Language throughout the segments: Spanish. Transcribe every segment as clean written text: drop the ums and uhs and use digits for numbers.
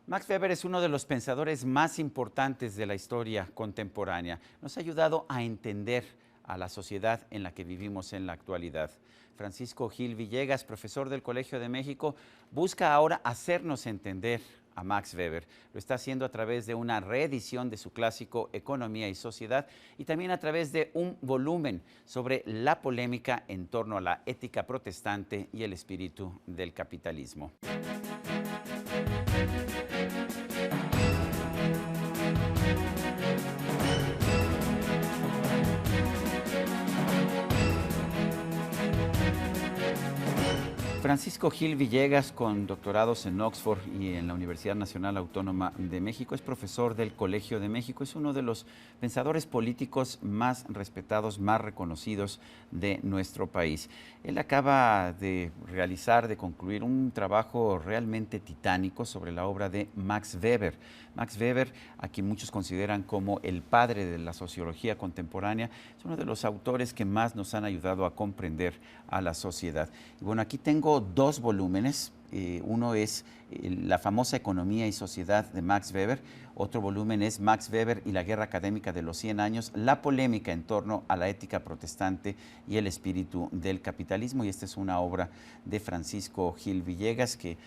Max Weber es uno de los pensadores más importantes de la historia contemporánea. Nos ha ayudado a entender a la sociedad en la que vivimos en la actualidad. Francisco Gil Villegas, profesor del Colegio de México, busca ahora hacernos entender a Max Weber. Lo está haciendo a través de una reedición de su clásico Economía y Sociedad y también a través de un volumen sobre la polémica en torno a la ética protestante y el espíritu del capitalismo. Francisco Gil Villegas, con doctorados en Oxford y en la Universidad Nacional Autónoma de México, es profesor del Colegio de México, es uno de los pensadores políticos más respetados, más reconocidos de nuestro país. Él acaba de concluir un trabajo realmente titánico sobre la obra de Max Weber. Max Weber, a quien muchos consideran como el padre de la sociología contemporánea, es uno de los autores que más nos han ayudado a comprender a la sociedad. Y bueno, aquí tengo dos volúmenes. Uno es la famosa Economía y Sociedad de Max Weber. Otro volumen es Max Weber y la Guerra Académica de los 100 años, la polémica en torno a la ética protestante y el espíritu del capitalismo. Y esta es una obra de Francisco Gil Villegas que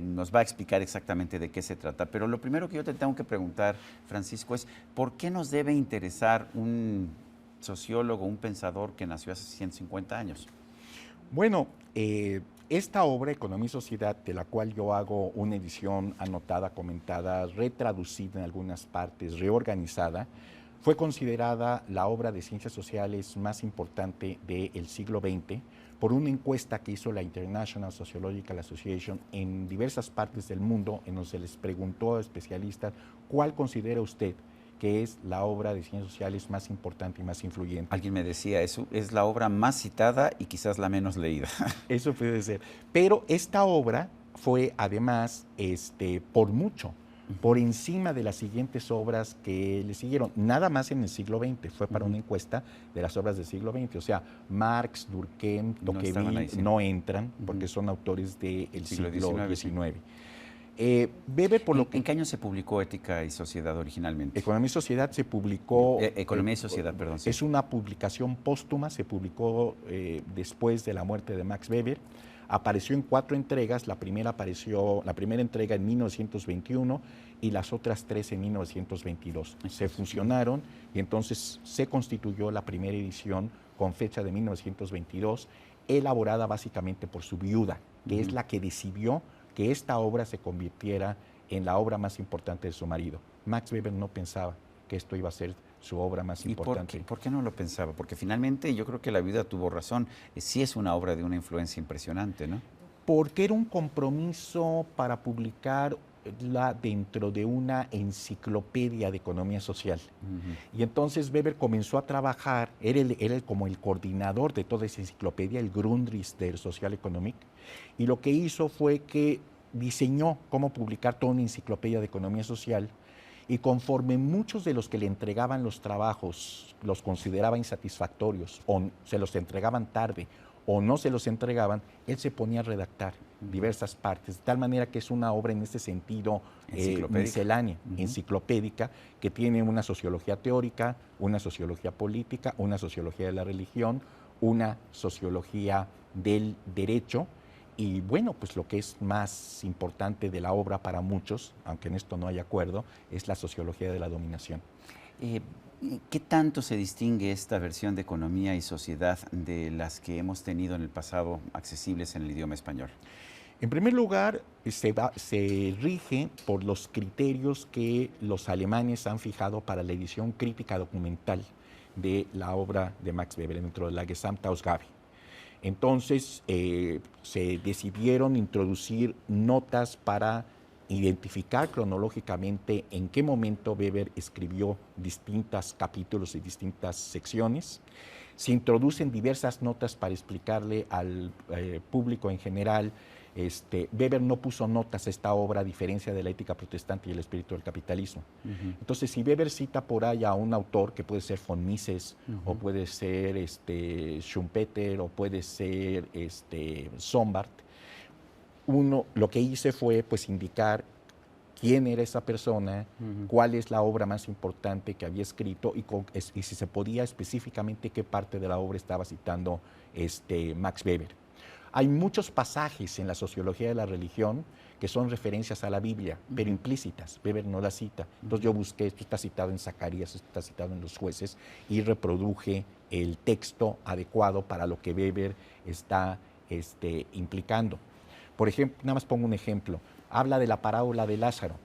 nos va a explicar exactamente de qué se trata. Pero lo primero que yo te tengo que preguntar, Francisco, es ¿por qué nos debe interesar un sociólogo, un pensador que nació hace 150 años? Bueno, esta obra, Economía y Sociedad, de la cual yo hago una edición anotada, comentada, retraducida en algunas partes, reorganizada, fue considerada la obra de ciencias sociales más importante del siglo XX por una encuesta que hizo la International Sociological Association en diversas partes del mundo, en donde se les preguntó a especialistas cuál considera usted que es la obra de ciencias sociales más importante y más influyente. Alguien me decía, eso es la obra más citada y quizás la menos leída. Eso puede ser. Pero esta obra fue además, por mucho, por encima de las siguientes obras que le siguieron, nada más en el siglo XX, fue para una encuesta de las obras del siglo XX, o sea, Marx, Durkheim, Tocqueville no entran porque son autores del siglo XIX. Weber, ¿En qué año se publicó Ética y Sociedad originalmente? Economía y Sociedad se publicó... Economía y Sociedad, perdón. Sí. Es una publicación póstuma, se publicó después de la muerte de Max Weber. Apareció en 4 entregas, la primera entrega en 1921 y las otras 3 en 1922. Se fusionaron y entonces se constituyó la primera edición con fecha de 1922, elaborada básicamente por su viuda, que es la que decidió que esta obra se convirtiera en la obra más importante de su marido. Max Weber no pensaba que esto iba a ser su obra más importante. ¿Por qué no lo pensaba? Porque finalmente yo creo que la viuda tuvo razón. Sí es una obra de una influencia impresionante, ¿no? Porque era un compromiso para publicarla dentro de una enciclopedia de economía social. Y entonces Weber comenzó a trabajar, era como el coordinador de toda esa enciclopedia, el Grundrisse der Sozialökonomik, y lo que hizo fue que diseñó cómo publicar toda una enciclopedia de economía social, y conforme muchos de los que le entregaban los trabajos los consideraba insatisfactorios o se los entregaban tarde o no se los entregaban, él se ponía a redactar diversas partes, de tal manera que es una obra en este sentido miscelánea, enciclopédica, que tiene una sociología teórica, una sociología política, una sociología de la religión, una sociología del derecho. Y bueno, pues lo que es más importante de la obra para muchos, aunque en esto no hay acuerdo, es la sociología de la dominación. ¿Qué tanto se distingue esta versión de Economía y Sociedad de las que hemos tenido en el pasado accesibles en el idioma español? En primer lugar, se rige por los criterios que los alemanes han fijado para la edición crítica documental de la obra de Max Weber dentro de la Gesamtausgabe. Entonces se decidieron introducir notas para identificar cronológicamente en qué momento Weber escribió distintos capítulos y distintas secciones. Se introducen diversas notas para explicarle al público en general Weber no puso notas a esta obra a diferencia de la Ética protestante y el espíritu del capitalismo. Entonces, si Weber cita por ahí a un autor que puede ser von Mises o puede ser Schumpeter o puede ser Sombart, lo que hice fue pues indicar quién era esa persona, cuál es la obra más importante que había escrito y si se podía específicamente qué parte de la obra estaba citando Max Weber. Hay muchos pasajes en la sociología de la religión que son referencias a la Biblia, pero implícitas. Weber no la cita. Entonces yo busqué, esto está citado en Zacarías, esto está citado en Los Jueces, y reproduje el texto adecuado para lo que Weber está implicando. Por ejemplo, nada más pongo un ejemplo. Habla de la parábola de Lázaro.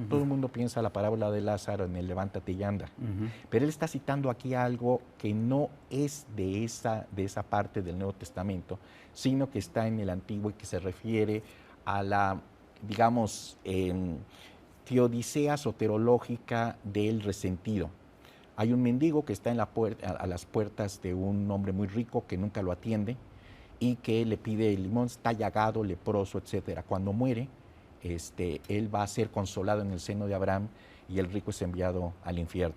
Todo el mundo piensa la parábola de Lázaro en el Levántate y anda. Pero él está citando aquí algo que no es de esa parte del Nuevo Testamento, sino que está en el Antiguo y que se refiere a la, digamos, teodicea soterológica del resentido. Hay un mendigo que está a las puertas de un hombre muy rico que nunca lo atiende y que le pide el limón, está llagado, leproso, etc. Cuando muere, él va a ser consolado en el seno de Abraham y el rico es enviado al infierno.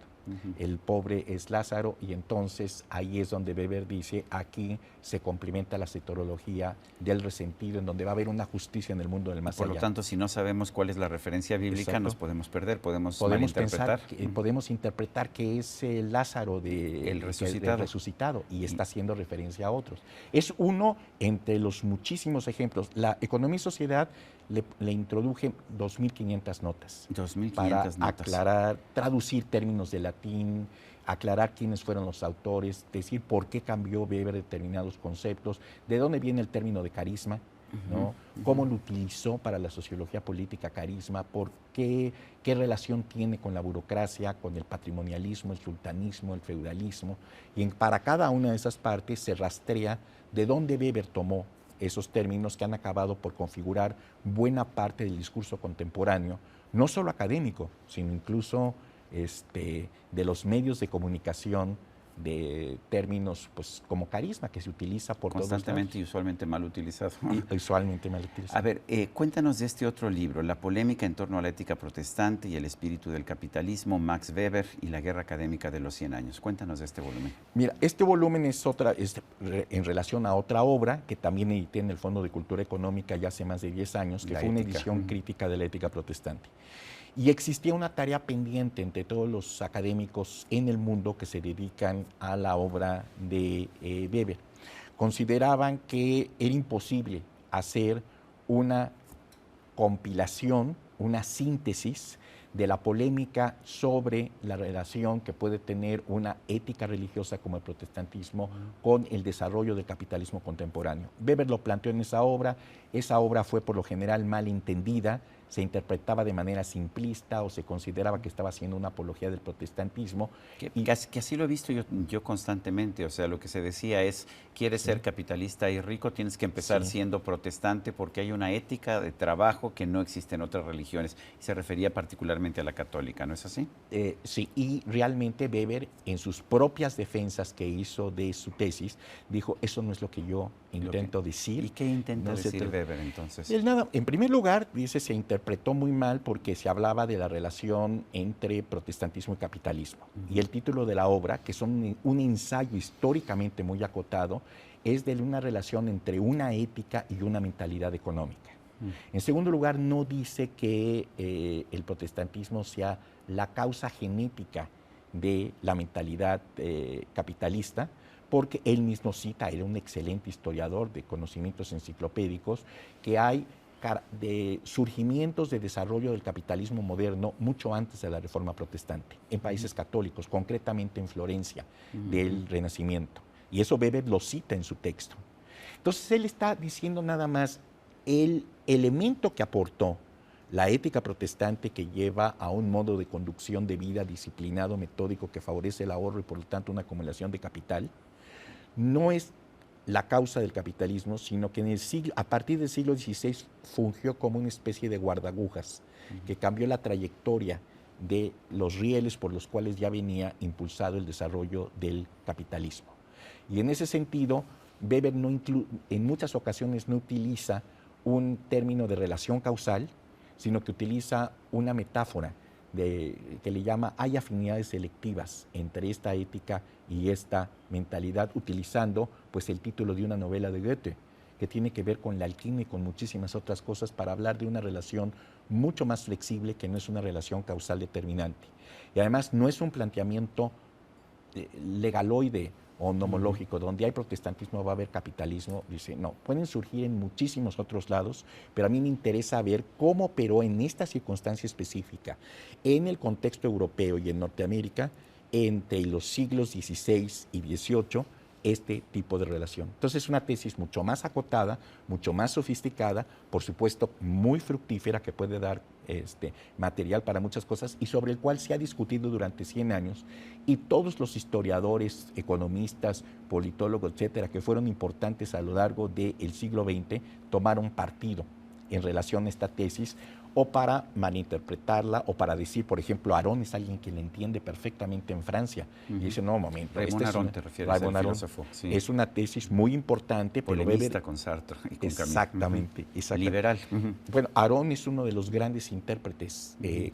El pobre es Lázaro y entonces ahí es donde Weber dice, aquí se complementa la soterología del resentido, en donde va a haber una justicia en el mundo del más allá. Por lo tanto, si no sabemos cuál es la referencia bíblica, nos podemos perder, podemos malinterpretar. Podemos interpretar que es el Lázaro el resucitado y está haciendo referencia a otros. Es uno entre los muchísimos ejemplos. La Economía y Sociedad le introduje 2.500 notas. 2.500 para notas. Aclarar, traducir términos de latín, aclarar quiénes fueron los autores, decir por qué cambió Weber determinados conceptos, de dónde viene el término de carisma, ¿no? Cómo lo utilizó para la sociología política carisma, qué relación tiene con la burocracia, con el patrimonialismo, el sultanismo, el feudalismo. Y para cada una de esas partes se rastrea de dónde Weber tomó esos términos que han acabado por configurar buena parte del discurso contemporáneo, no solo académico, sino incluso de los medios de comunicación, de términos pues, como carisma, que se utiliza por constantemente y usualmente mal utilizado. Usualmente mal utilizado. A ver, cuéntanos de este otro libro, La polémica en torno a la ética protestante y el espíritu del capitalismo, Max Weber y la guerra académica de los 100 años. Cuéntanos de este volumen. Mira, este volumen es en relación a otra obra que también edité en el Fondo de Cultura Económica ya hace más de 10 años, que fue una edición crítica de la ética protestante. Y existía una tarea pendiente entre todos los académicos en el mundo que se dedican a la obra de Weber. Consideraban que era imposible hacer una compilación, una síntesis de la polémica sobre la relación que puede tener una ética religiosa como el protestantismo con el desarrollo del capitalismo contemporáneo. Weber lo planteó en esa obra fue por lo general mal entendida, se interpretaba de manera simplista o se consideraba que estaba haciendo una apología del protestantismo. Que así lo he visto yo constantemente, o sea, lo que se decía es, quieres ser capitalista y rico, tienes que empezar siendo protestante porque hay una ética de trabajo que no existe en otras religiones. Y se refería particularmente a la católica, ¿no es así? Sí, y realmente Weber, en sus propias defensas que hizo de su tesis, dijo, eso no es lo que yo intento decir. ¿Y qué intenta decir Weber entonces? Nada, en primer lugar, dice, se interpretó muy mal porque se hablaba de la relación entre protestantismo y capitalismo. Y el título de la obra, que es un ensayo históricamente muy acotado, es de una relación entre una ética y una mentalidad económica. En segundo lugar, no dice que el protestantismo sea la causa genética de la mentalidad capitalista, porque él mismo cita, era un excelente historiador de conocimientos enciclopédicos, que hay de surgimientos de desarrollo del capitalismo moderno mucho antes de la Reforma Protestante, en países católicos, concretamente en Florencia, del Renacimiento. Y eso Weber lo cita en su texto. Entonces él está diciendo nada más el elemento que aportó la ética protestante, que lleva a un modo de conducción de vida disciplinado, metódico, que favorece el ahorro y por lo tanto una acumulación de capital, no es la causa del capitalismo, sino que a partir del siglo XVI fungió como una especie de guardagujas que cambió la trayectoria de los rieles por los cuales ya venía impulsado el desarrollo del capitalismo. Y en ese sentido, Weber en muchas ocasiones no utiliza un término de relación causal, sino que utiliza una metáfora que le llama hay afinidades selectivas entre esta ética y esta mentalidad, utilizando pues el título de una novela de Goethe, que tiene que ver con la alquimia y con muchísimas otras cosas para hablar de una relación mucho más flexible que no es una relación causal determinante. Y además no es un planteamiento legaloide o nomológico, donde hay protestantismo va a haber capitalismo. Dice, no, pueden surgir en muchísimos otros lados, pero a mí me interesa ver cómo operó en esta circunstancia específica, en el contexto europeo y en Norteamérica, entre los siglos XVI y XVIII, este tipo de relación. Entonces es una tesis mucho más acotada, mucho más sofisticada, por supuesto muy fructífera, que puede dar material para muchas cosas y sobre el cual se ha discutido durante 100 años y todos los historiadores, economistas, politólogos, etcétera, que fueron importantes a lo largo del siglo XX, tomaron partido en relación a esta tesis, o para malinterpretarla, o para decir, por ejemplo, Aron es alguien que la entiende perfectamente en Francia. Y dice, no, momento. Raymond Aron, te refieres al filósofo. Sí. Es una tesis muy importante. Polemista con Sartre y con exactamente, Camus. Liberal. Bueno, Aron es uno de los grandes intérpretes que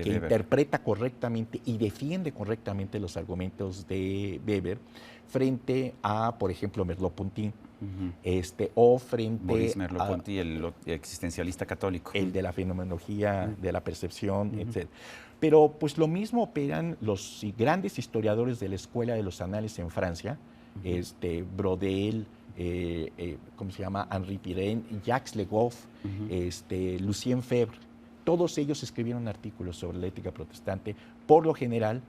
interpreta correctamente y defiende correctamente los argumentos de Weber frente a, por ejemplo, Merleau-Ponty. O frente Maurice Merleau-Ponty, el existencialista católico. El de la fenomenología de la percepción, etc. Pero pues lo mismo operan los grandes historiadores de la Escuela de los Anales en Francia, Brodel, ¿cómo se llama? Henri Pirenne, Jacques Le Goff, Lucien Febvre. Todos ellos escribieron artículos sobre la ética protestante, por lo general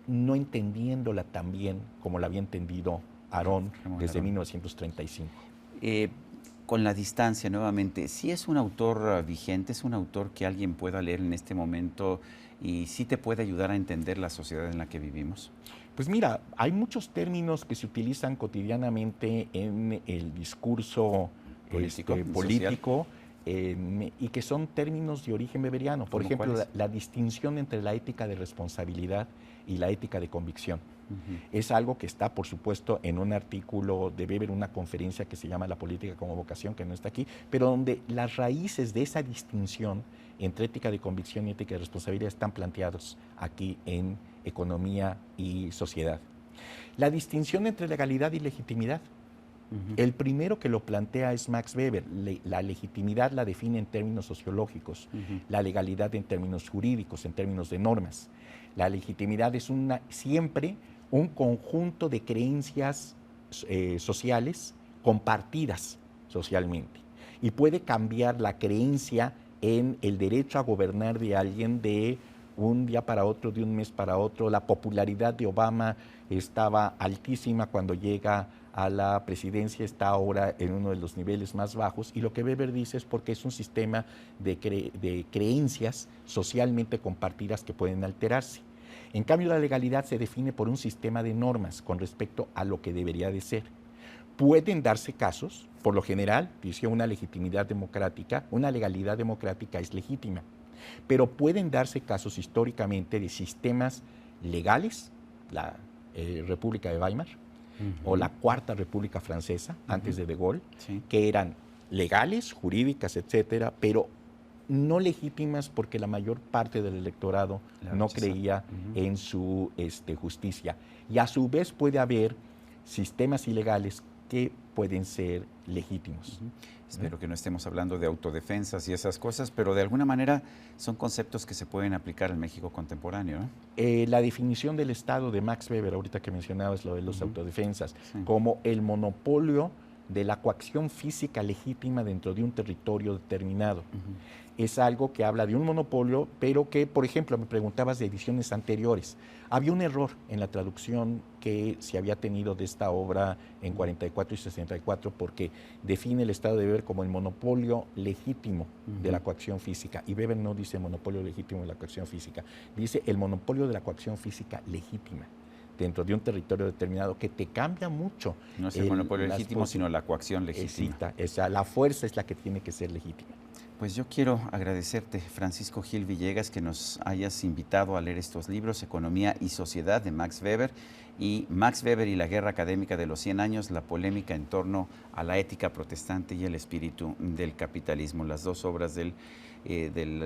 no entendiéndola tan bien como la había entendido Aron desde 1935. Con la distancia, nuevamente, ¿sí es un autor vigente, es un autor que alguien pueda leer en este momento y sí te puede ayudar a entender la sociedad en la que vivimos? Pues mira, hay muchos términos que se utilizan cotidianamente en el discurso político y que son términos de origen weberiano. Por ejemplo, la distinción entre la ética de responsabilidad y la ética de convicción. Es algo que está, por supuesto, en un artículo de Weber, una conferencia que se llama La política como vocación, que no está aquí, pero donde las raíces de esa distinción entre ética de convicción y ética de responsabilidad están planteados aquí en Economía y Sociedad. La distinción entre legalidad y legitimidad. El primero que lo plantea es Max Weber. La legitimidad la define en términos sociológicos, la legalidad en términos jurídicos, en términos de normas. La legitimidad es siempre un conjunto de creencias sociales compartidas socialmente. Y puede cambiar la creencia en el derecho a gobernar de alguien de un día para otro, de un mes para otro. La popularidad de Obama estaba altísima cuando llega a la presidencia, está ahora en uno de los niveles más bajos, y lo que Weber dice es porque es un sistema de creencias socialmente compartidas que pueden alterarse. En cambio, la legalidad se define por un sistema de normas con respecto a lo que debería de ser. Pueden darse casos, por lo general, dice una legitimidad democrática, una legalidad democrática es legítima, pero pueden darse casos históricamente de sistemas legales, la República de Weimar, o la Cuarta República Francesa, antes de Gaulle, que eran legales, jurídicas, etcétera, pero no legítimas porque la mayor parte del electorado no creía en su justicia. Y a su vez puede haber sistemas ilegales que pueden ser legítimos. Espero que no estemos hablando de autodefensas y esas cosas, pero de alguna manera son conceptos que se pueden aplicar en México contemporáneo, ¿eh? La definición del Estado de Max Weber, ahorita que mencionabas lo de los autodefensas, como el monopolio de la coacción física legítima dentro de un territorio determinado. Es algo que habla de un monopolio, pero que, por ejemplo, me preguntabas de ediciones anteriores. Había un error en la traducción que se había tenido de esta obra en 44 y 64, porque define el Estado de Weber como el monopolio legítimo de la coacción física. Y Weber no dice monopolio legítimo de la coacción física, dice el monopolio de la coacción física legítima dentro de un territorio determinado, que te cambia mucho. No es el monopolio legítimo, sino la coacción legítima. La fuerza es la que tiene que ser legítima. Pues yo quiero agradecerte, Francisco Gil Villegas, que nos hayas invitado a leer estos libros, Economía y Sociedad, de Max Weber, y Max Weber y la Guerra Académica de los 100 años, la polémica en torno a la ética protestante y el espíritu del capitalismo, las dos obras del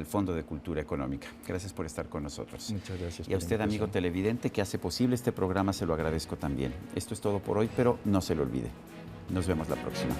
Fondo de Cultura Económica. Gracias por estar con nosotros. Muchas gracias. Y a usted, amigo televidente, que hace posible este programa, se lo agradezco también. Esto es todo por hoy, pero no se lo olvide. Nos vemos la próxima.